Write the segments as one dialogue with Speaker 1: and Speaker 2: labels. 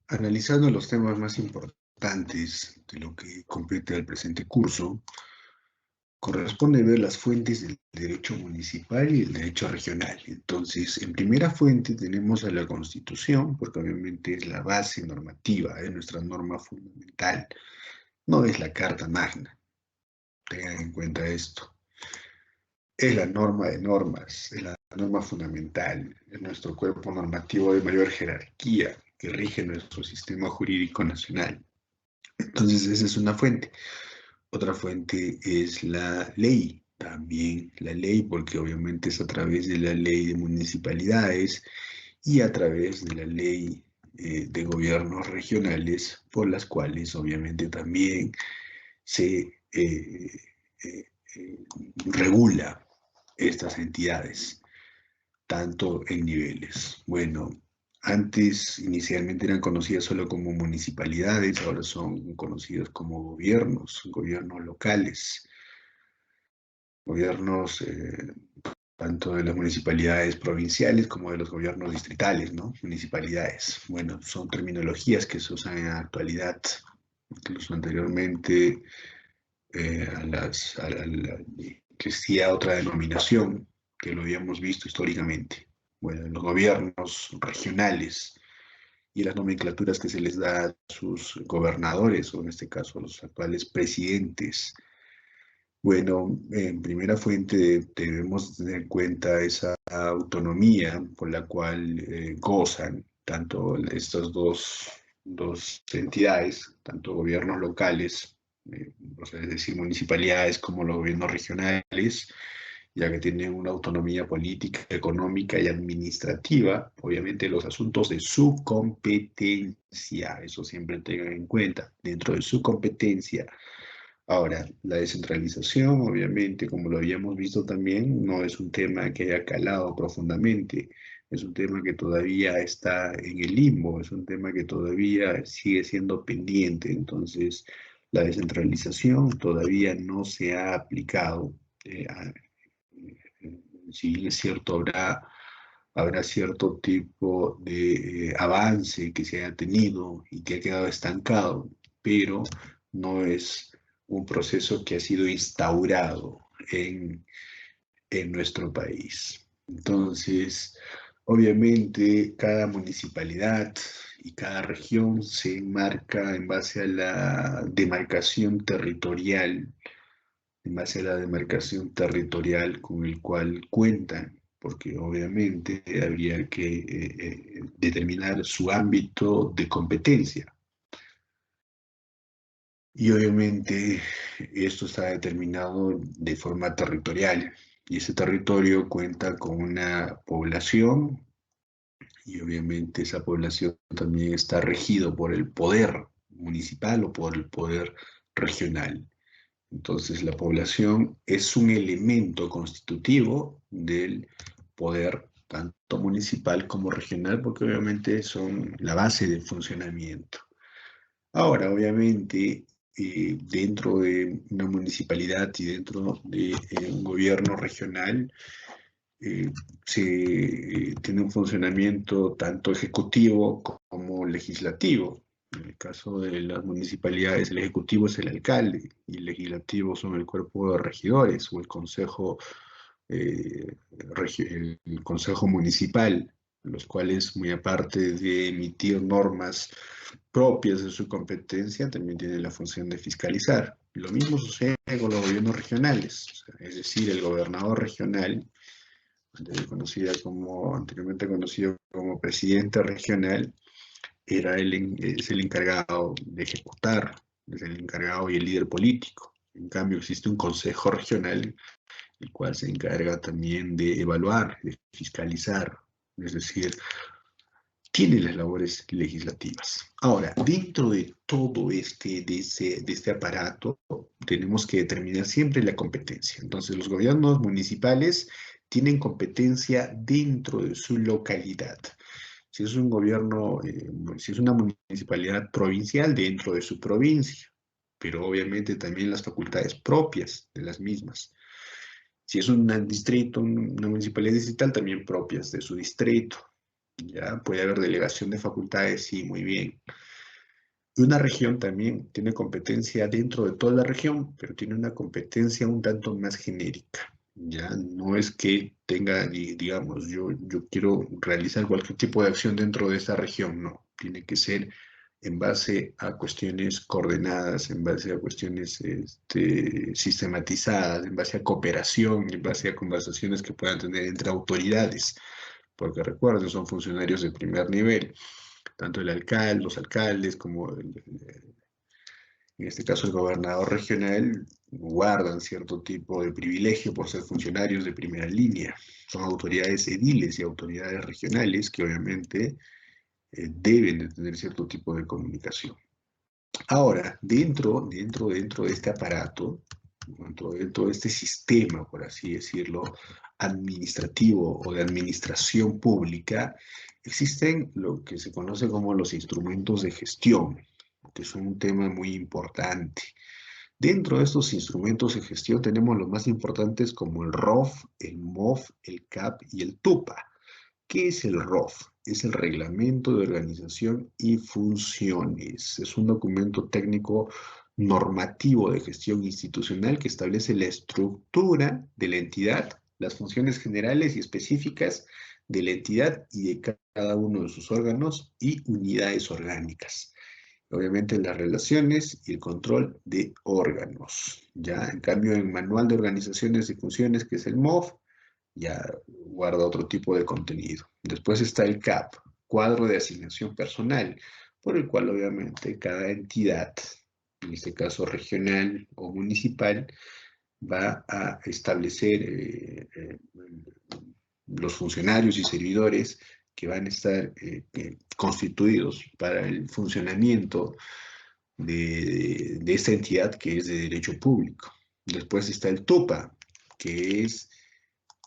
Speaker 1: Analizando los temas más importantes de lo que compete al presente curso, corresponde ver las fuentes del derecho municipal y el derecho regional. Entonces, en primera fuente tenemos a la Constitución, porque obviamente es la base normativa, es nuestra norma fundamental, no es la Carta Magna, tengan en cuenta esto. Es la norma de normas, es la norma fundamental, es nuestro cuerpo normativo de mayor jerarquía que rige nuestro sistema jurídico nacional. Entonces, esa es una fuente. Otra fuente es la ley, también la ley, porque obviamente es a través de la ley de municipalidades y a través de la ley de gobiernos regionales, por las cuales obviamente también se regula estas entidades, tanto en niveles. Bueno, antes inicialmente eran conocidas solo como municipalidades, ahora son conocidos como gobiernos locales, gobiernos tanto de las municipalidades provinciales como de los gobiernos distritales, ¿no? Municipalidades. Bueno, son terminologías que se usan en la actualidad. Incluso anteriormente existía otra denominación que lo habíamos visto históricamente. Bueno, los gobiernos regionales y las nomenclaturas que se les da a sus gobernadores, o en este caso a los actuales presidentes. Bueno, en primera fuente debemos tener en cuenta esa autonomía por la cual gozan tanto estas dos entidades, tanto gobiernos locales, o sea, es decir, municipalidades como los gobiernos regionales, ya que tienen una autonomía política, económica y administrativa, obviamente los asuntos de su competencia, eso siempre tengan en cuenta, dentro de su competencia. Ahora, la descentralización, obviamente, como lo habíamos visto también, no es un tema que haya calado profundamente, es un tema que todavía está en el limbo, es un tema que todavía sigue siendo pendiente. Entonces, la descentralización todavía no se ha aplicado. Si bien es cierto, habrá cierto tipo de avance que se haya tenido y que ha quedado estancado, pero no es un proceso que ha sido instaurado en nuestro país. Entonces, obviamente, cada municipalidad y cada región se enmarca en base a la demarcación territorial, en base a la demarcación territorial con el cual cuentan, porque obviamente habría que determinar su ámbito de competencia. Y obviamente esto está determinado de forma territorial y ese territorio cuenta con una población y obviamente esa población también está regido por el poder municipal o por el poder regional. Entonces la población es un elemento constitutivo del poder tanto municipal como regional porque obviamente son la base del funcionamiento. Ahora, obviamente, dentro de una municipalidad y dentro de un gobierno regional, eh, se tiene un funcionamiento tanto ejecutivo como legislativo. En el caso de las municipalidades, el ejecutivo es el alcalde y el legislativo son el cuerpo de regidores o el consejo, el consejo municipal, los cuales, muy aparte de emitir normas propias de su competencia, también tienen la función de fiscalizar. Lo mismo sucede con los gobiernos regionales, o sea, es decir, el gobernador regional anteriormente conocido como presidente regional, es el encargado de ejecutar, es el encargado y el líder político. En cambio, existe un consejo regional, el cual se encarga también de evaluar, de fiscalizar, es decir, tiene las labores legislativas. Ahora, dentro de todo de este aparato, tenemos que determinar siempre la competencia. Entonces, los gobiernos municipales tienen competencia dentro de su localidad. Si es un gobierno, si es una municipalidad provincial, dentro de su provincia, pero obviamente también las facultades propias de las mismas. Si es un distrito, una municipalidad distrital, también propias de su distrito. Ya puede haber delegación de facultades, sí, muy bien. Y una región también tiene competencia dentro de toda la región, pero tiene una competencia un tanto más genérica. Ya no es que tenga, digamos, yo quiero realizar cualquier tipo de acción dentro de esa región, no. Tiene que ser en base a cuestiones coordenadas, en base a cuestiones sistematizadas, en base a cooperación, en base a conversaciones que puedan tener entre autoridades, porque recuerden, son funcionarios de primer nivel, tanto el alcalde, los alcaldes como en este caso el gobernador regional, guardan cierto tipo de privilegio por ser funcionarios de primera línea. Son autoridades ediles y autoridades regionales que obviamente deben de tener cierto tipo de comunicación. Ahora, dentro de este aparato, dentro de este sistema, por así decirlo, administrativo o de administración pública, existen lo que se conoce como los instrumentos de gestión, que son un tema muy importante. Dentro de estos instrumentos de gestión tenemos los más importantes como el ROF, el MOF, el CAP y el TUPA. ¿Qué es el ROF? Es el Reglamento de Organización y Funciones. Es un documento técnico normativo de gestión institucional que establece la estructura de la entidad, las funciones generales y específicas de la entidad y de cada uno de sus órganos y unidades orgánicas. Obviamente las relaciones y el control de órganos. Ya, en cambio, el Manual de Organizaciones y Funciones, que es el MOF, ya guarda otro tipo de contenido. Después está el CAP, cuadro de asignación personal, por el cual obviamente cada entidad, en este caso regional o municipal, va a establecer los funcionarios y servidores que van a estar constituidos para el funcionamiento de esta entidad que es de derecho público. Después está el TUPA, que es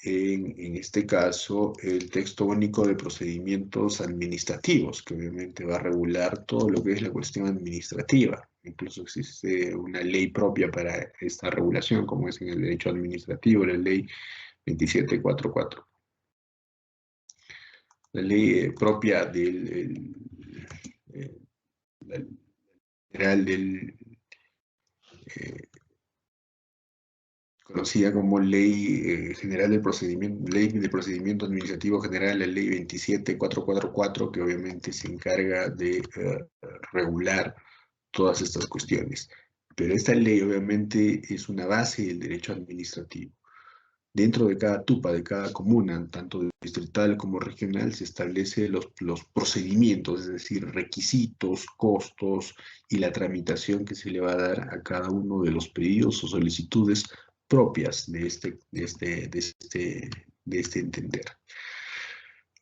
Speaker 1: en este caso el texto único de procedimientos administrativos, que obviamente va a regular todo lo que es la cuestión administrativa. Incluso existe una ley propia para esta regulación, como es en el derecho administrativo, la ley 2744. La ley propia eh, la general eh, conocida como Ley General del Procedimiento, Ley de Procedimiento Administrativo General, la Ley 27444, que obviamente se encarga de regular todas estas cuestiones. Pero esta ley obviamente es una base del derecho administrativo. Dentro de cada tupa, de cada comuna, tanto distrital como regional, se establecen los procedimientos, es decir, requisitos, costos y la tramitación que se le va a dar a cada uno de los pedidos o solicitudes propias de este entender.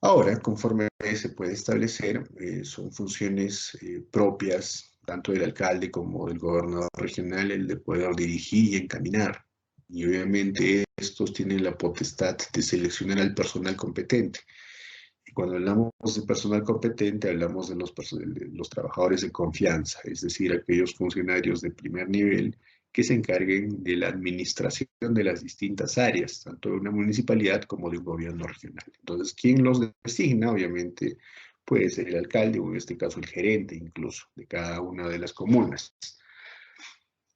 Speaker 1: Ahora, conforme se puede establecer, son funciones propias tanto del alcalde como del gobernador regional el de poder dirigir y encaminar. Y obviamente estos tienen la potestad de seleccionar al personal competente. Y cuando hablamos de personal competente, hablamos de los trabajadores de confianza, es decir, aquellos funcionarios de primer nivel que se encarguen de la administración de las distintas áreas, tanto de una municipalidad como de un gobierno regional. Entonces, ¿quién los designa? Obviamente puede ser el alcalde o en este caso el gerente incluso de cada una de las comunas.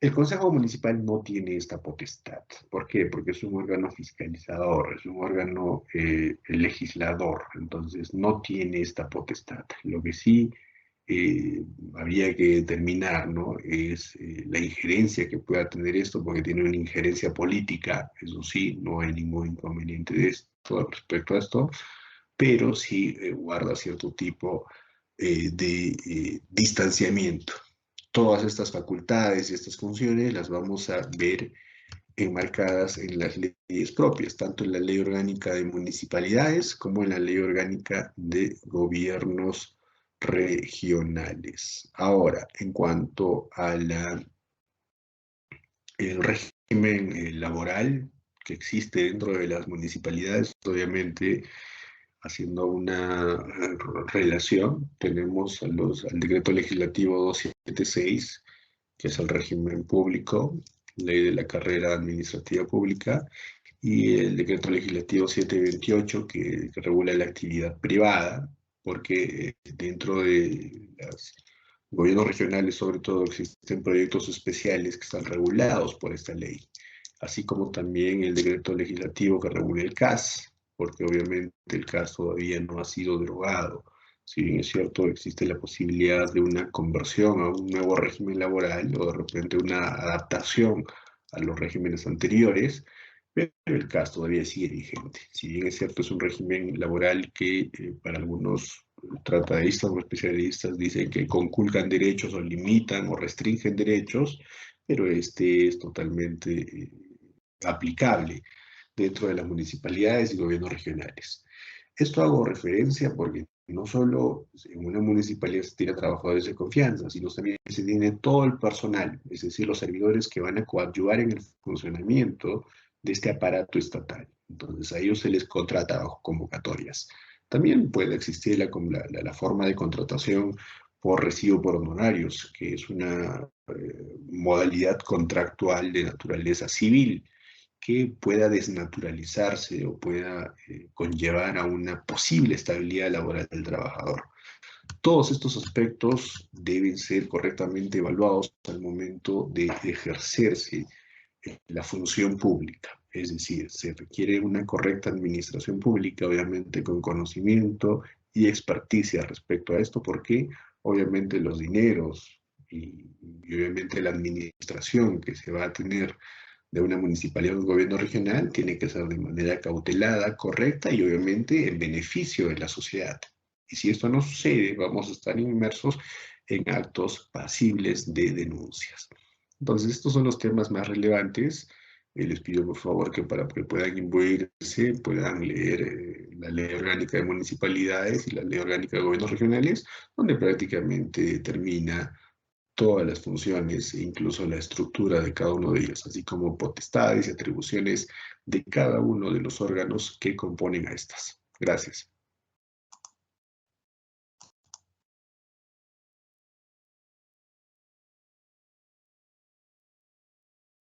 Speaker 1: El Consejo Municipal no tiene esta potestad. ¿Por qué? Porque es un órgano fiscalizador, es un órgano legislador, entonces no tiene esta potestad. Lo que sí habría que determinar, ¿no? Es la injerencia que pueda tener esto, porque tiene una injerencia política, eso sí, no hay ningún inconveniente de esto, respecto a esto, pero sí guarda cierto tipo de distanciamiento. Todas estas facultades y estas funciones las vamos a ver enmarcadas en las leyes propias, tanto en la Ley Orgánica de Municipalidades como en la Ley Orgánica de Gobiernos Regionales. Ahora, en cuanto a el régimen laboral que existe dentro de las municipalidades, obviamente haciendo una relación, tenemos al decreto legislativo 276, que es el régimen público, ley de la carrera administrativa pública, y el decreto legislativo 728, que regula la actividad privada, porque dentro de los gobiernos regionales, sobre todo, existen proyectos especiales que están regulados por esta ley, así como también el decreto legislativo que regula el CAS, porque obviamente el CAS todavía no ha sido derogado. Si bien es cierto, existe la posibilidad de una conversión a un nuevo régimen laboral o de repente una adaptación a los regímenes anteriores, pero el CAS todavía sigue vigente. Si bien es cierto, es un régimen laboral que para algunos tratadistas o especialistas dicen que conculcan derechos o limitan o restringen derechos, pero este es totalmente aplicable dentro de las municipalidades y gobiernos regionales. Esto hago referencia porque no solo en una municipalidad se tiene trabajadores de confianza, sino también se tiene todo el personal, es decir, los servidores que van a coadyuvar en el funcionamiento de este aparato estatal. Entonces a ellos se les contrata bajo convocatorias. También puede existir la forma de contratación por recibo por honorarios, que es una modalidad contractual de naturaleza civil que pueda desnaturalizarse o pueda conllevar a una posible estabilidad laboral del trabajador. Todos estos aspectos deben ser correctamente evaluados al momento de ejercerse la función pública. Es decir, se requiere una correcta administración pública, obviamente con conocimiento y experticia respecto a esto, porque obviamente los dineros y obviamente la administración que se va a tener de una municipalidad o un gobierno regional tiene que ser de manera cautelada, correcta y obviamente en beneficio de la sociedad. Y si esto no sucede, vamos a estar inmersos en actos pasibles de denuncias. Entonces, estos son los temas más relevantes. Les pido por favor que para que puedan imbuirse, puedan leer la Ley Orgánica de Municipalidades y la Ley Orgánica de Gobiernos Regionales, donde prácticamente determina todas las funciones e incluso la estructura de cada uno de ellos, así como potestades y atribuciones de cada uno de los órganos que componen a estas. Gracias.